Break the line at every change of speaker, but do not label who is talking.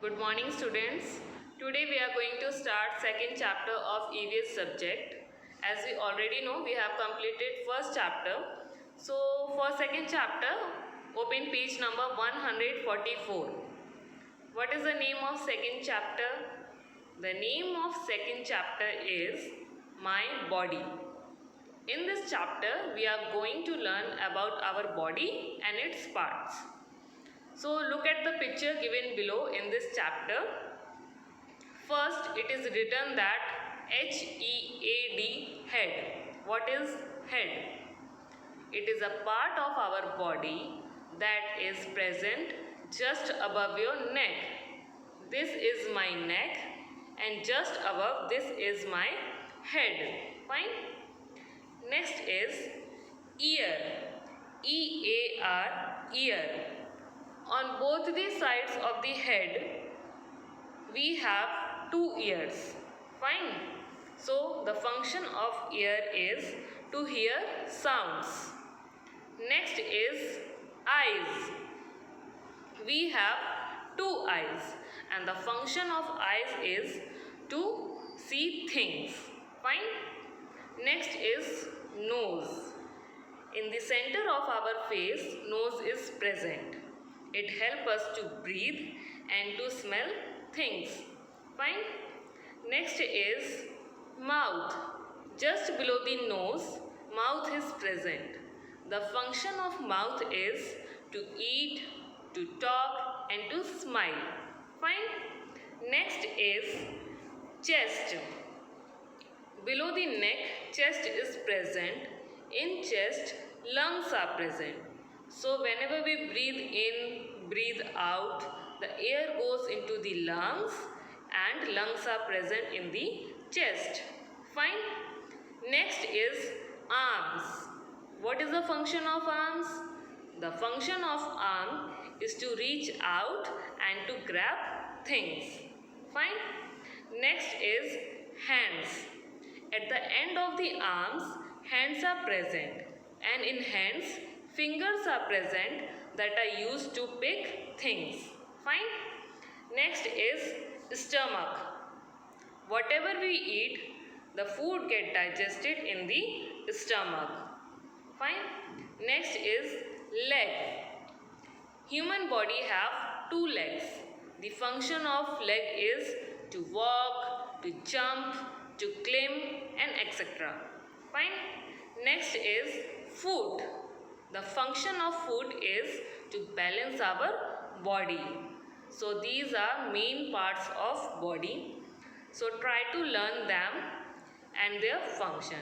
Good morning students. Today we are going to start second chapter of EVS subject. As we already know, we have completed first chapter. So for second chapter, open page number 144. What is the name of second chapter? The name of second chapter is My Body. In this chapter, we are going to learn about our body and its parts. So look at the picture given below in this chapter. First, it is written that HEAD, head. What is head? It is a part of our body that is present just above your neck. This is my neck and just above this is my head. Fine. Next is ear. EAR, ear. On both the sides of the head, we have two ears. Fine. So, the function of ear is to hear sounds. Next is eyes. We have two eyes and the function of eyes is to see things. Fine. Next is nose. In the center of our face, nose is present. It helps us to breathe and to smell things. Fine. Next is mouth. Just below the nose, mouth is present. The function of mouth is to eat, to talk and to smile. Fine. Next is chest. Below the neck, chest is present. In chest, lungs are present. So whenever we breathe in, breathe out, the air goes into the lungs and lungs are present in the chest. Fine. Next is arms. What is the function of arms? The function of arm is to reach out and to grab things. Fine. Next is hands. At the end of the arms, hands are present, and in hands, fingers are present that are used to pick things. Fine. Next is stomach. Whatever we eat, the food get digested in the stomach. Fine. Next is leg. Human body have two legs. The function of leg is to walk, to jump, to climb and etc. Fine. Next is foot. The function of foot is to balance our body. So these are main parts of body. So try to learn them and their function.